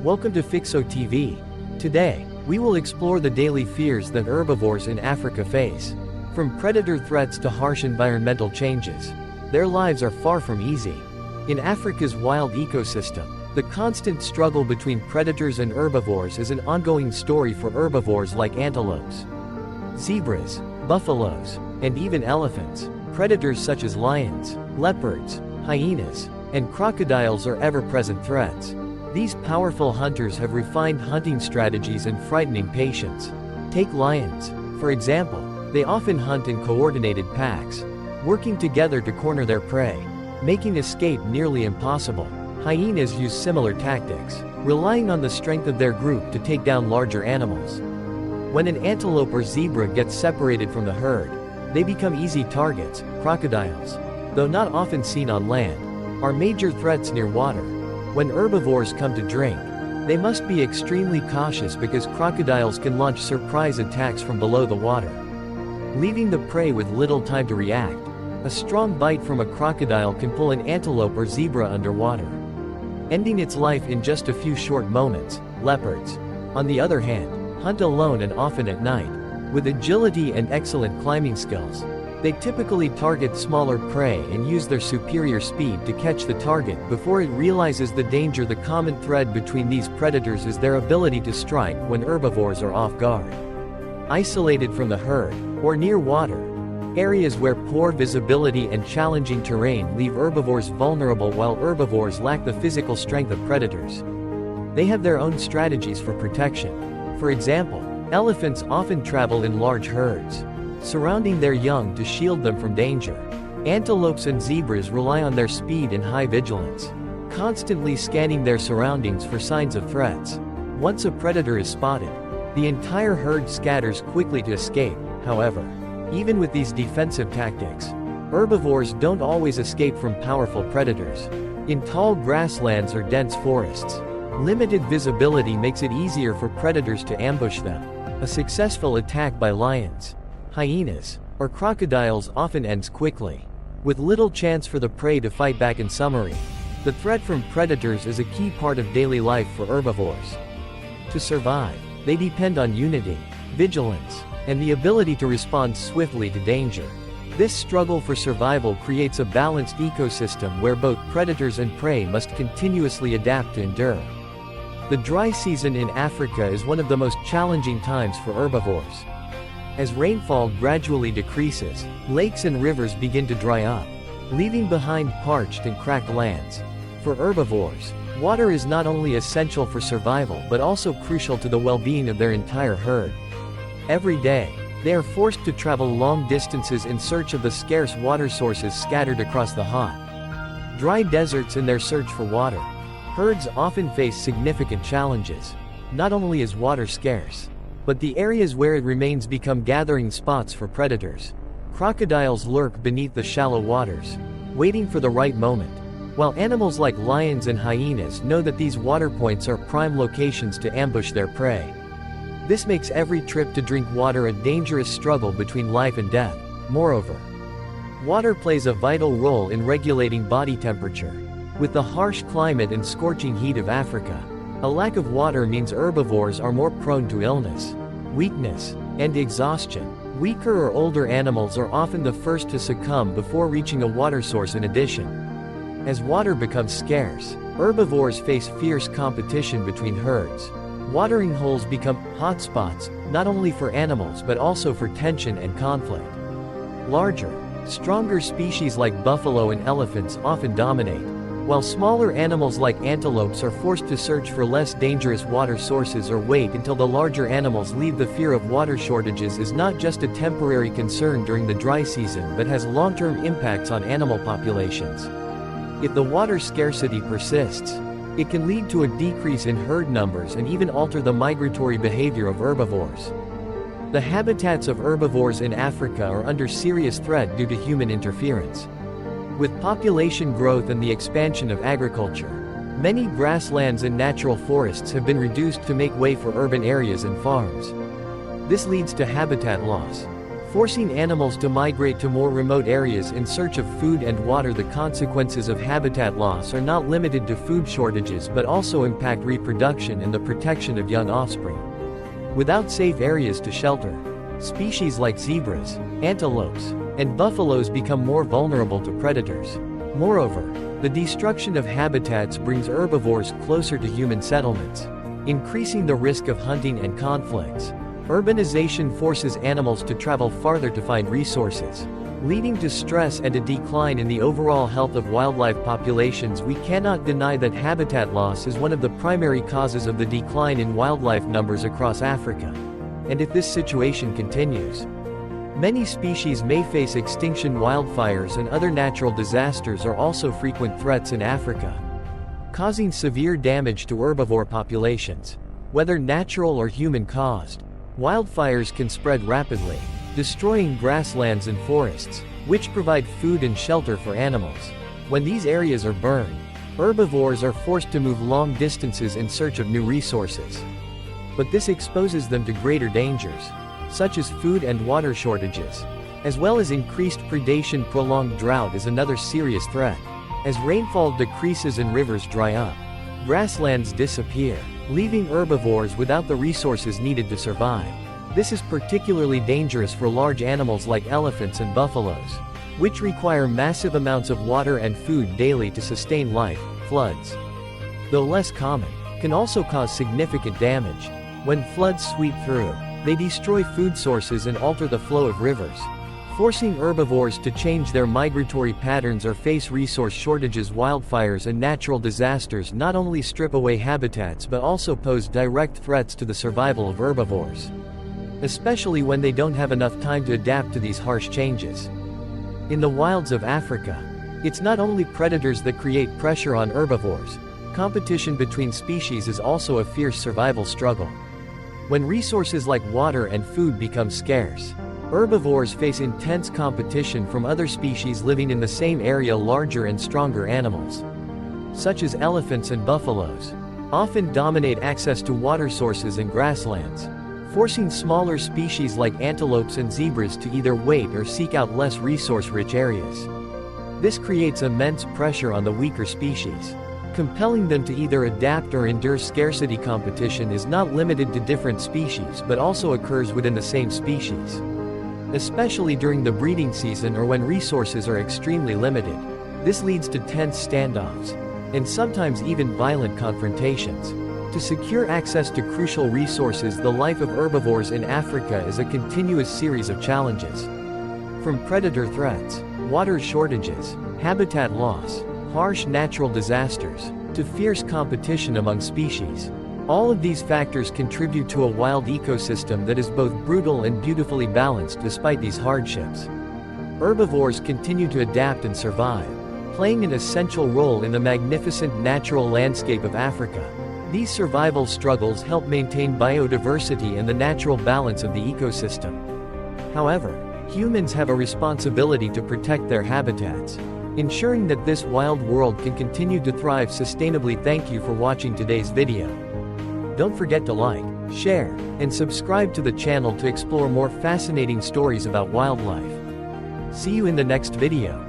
Welcome to Fixo TV. Today, we will explore the daily fears that herbivores in Africa face. From predator threats to harsh environmental changes, their lives are far from easy. In Africa's wild ecosystem, the constant struggle between predators and herbivores is an ongoing story for herbivores like antelopes, zebras, buffaloes, and even elephants. Predators such as lions, leopards, hyenas, and crocodiles are ever-present threats. These powerful hunters have refined hunting strategies and frightening patience. Take lions, for example. They often hunt in coordinated packs, working together to corner their prey, making escape nearly impossible. Hyenas use similar tactics, relying on the strength of their group to take down larger animals. When an antelope or zebra gets separated from the herd, they become easy targets. Crocodiles, though not often seen on land, are major threats near water. When herbivores come to drink, they must be extremely cautious because crocodiles can launch surprise attacks from below the water, leaving the prey with little time to react. A strong bite from a crocodile can pull an antelope or zebra underwater, ending its life in just a few short moments. Leopards, on the other hand, hunt alone and often at night. With agility and excellent climbing skills, they typically target smaller prey and use their superior speed to catch the target before it realizes the danger. The common thread between these predators is their ability to strike when herbivores are off guard. Isolated from the herd, or near water, areas where poor visibility and challenging terrain leave herbivores vulnerable while herbivores lack the physical strength of predators. They have their own strategies for protection. For example, elephants often travel in large herds, surrounding their young to shield them from danger. Antelopes and zebras rely on their speed and high vigilance, constantly scanning their surroundings for signs of threats. Once a predator is spotted, the entire herd scatters quickly to escape. However, even with these defensive tactics, herbivores don't always escape from powerful predators. In tall grasslands or dense forests, limited visibility makes it easier for predators to ambush them. A successful attack by lions, hyenas, or crocodiles often ends quickly, with little chance for the prey to fight back. In summary, the threat from predators is a key part of daily life for herbivores. To survive, they depend on unity, vigilance, and the ability to respond swiftly to danger. This struggle for survival creates a balanced ecosystem where both predators and prey must continuously adapt to endure. The dry season in Africa is one of the most challenging times for herbivores. As rainfall gradually decreases, lakes and rivers begin to dry up, leaving behind parched and cracked lands. For herbivores, water is not only essential for survival but also crucial to the well-being of their entire herd. Every day, they are forced to travel long distances in search of the scarce water sources scattered across the hot, dry deserts. In their search for water, herds often face significant challenges. Not only is water scarce, but the areas where it remains become gathering spots for predators. Crocodiles lurk beneath the shallow waters, waiting for the right moment, while animals like lions and hyenas know that these water points are prime locations to ambush their prey. This makes every trip to drink water a dangerous struggle between life and death. Moreover, water plays a vital role in regulating body temperature. With the harsh climate and scorching heat of Africa, a lack of water means herbivores are more prone to illness, weakness, and exhaustion. Weaker or older animals are often the first to succumb before reaching a water source. In addition, as water becomes scarce, herbivores face fierce competition between herds. Watering holes become hotspots, not only for animals but also for tension and conflict. Larger, stronger species like buffalo and elephants often dominate, while smaller animals like antelopes are forced to search for less dangerous water sources or wait until the larger animals leave. The fear of water shortages is not just a temporary concern during the dry season but has long-term impacts on animal populations. If the water scarcity persists, it can lead to a decrease in herd numbers and even alter the migratory behavior of herbivores. The habitats of herbivores in Africa are under serious threat due to human interference. With population growth and the expansion of agriculture, many grasslands and natural forests have been reduced to make way for urban areas and farms. This leads to habitat loss, forcing animals to migrate to more remote areas in search of food and water. The consequences of habitat loss are not limited to food shortages but also impact reproduction and the protection of young offspring. Without safe areas to shelter, species like zebras, antelopes, and buffaloes become more vulnerable to predators. Moreover, the destruction of habitats brings herbivores closer to human settlements, increasing the risk of hunting and conflicts. Urbanization forces animals to travel farther to find resources, leading to stress and a decline in the overall health of wildlife populations. We cannot deny that habitat loss is one of the primary causes of the decline in wildlife numbers across Africa. And if this situation continues, many species may face extinction. Wildfires and other natural disasters are also frequent threats in Africa, causing severe damage to herbivore populations. Whether natural or human-caused, wildfires can spread rapidly, destroying grasslands and forests, which provide food and shelter for animals. When these areas are burned, herbivores are forced to move long distances in search of new resources. But this exposes them to greater dangers, such as food and water shortages, as well as increased predation. Prolonged drought is another serious threat. As rainfall decreases and rivers dry up, grasslands disappear, leaving herbivores without the resources needed to survive. This is particularly dangerous for large animals like elephants and buffaloes, which require massive amounts of water and food daily to sustain life. Floods, though less common, can also cause significant damage. When floods sweep through, they destroy food sources and alter the flow of rivers, forcing herbivores to change their migratory patterns or face resource shortages. Wildfires and natural disasters not only strip away habitats but also pose direct threats to the survival of herbivores, especially when they don't have enough time to adapt to these harsh changes. In the wilds of Africa, it's not only predators that create pressure on herbivores. Competition between species is also a fierce survival struggle. When resources like water and food become scarce, herbivores face intense competition from other species living in the same area. Larger and stronger animals, such as elephants and buffaloes, often dominate access to water sources and grasslands, forcing smaller species like antelopes and zebras to either wait or seek out less resource-rich areas. This creates immense pressure on the weaker species, compelling them to either adapt or endure. Scarcity competition is not limited to different species but also occurs within the same species, especially during the breeding season or when resources are extremely limited. This leads to tense standoffs, and sometimes even violent confrontations. To secure access to crucial resources, the life of herbivores in Africa is a continuous series of challenges. From predator threats, water shortages, habitat loss, harsh natural disasters, to fierce competition among species. All of these factors contribute to a wild ecosystem that is both brutal and beautifully balanced. Despite these hardships, herbivores continue to adapt and survive, playing an essential role in the magnificent natural landscape of Africa. These survival struggles help maintain biodiversity and the natural balance of the ecosystem. However, humans have a responsibility to protect their habitats, ensuring that this wild world can continue to thrive sustainably. Thank you for watching today's video. Don't forget to like, share, and subscribe to the channel to explore more fascinating stories about wildlife. See you in the next video.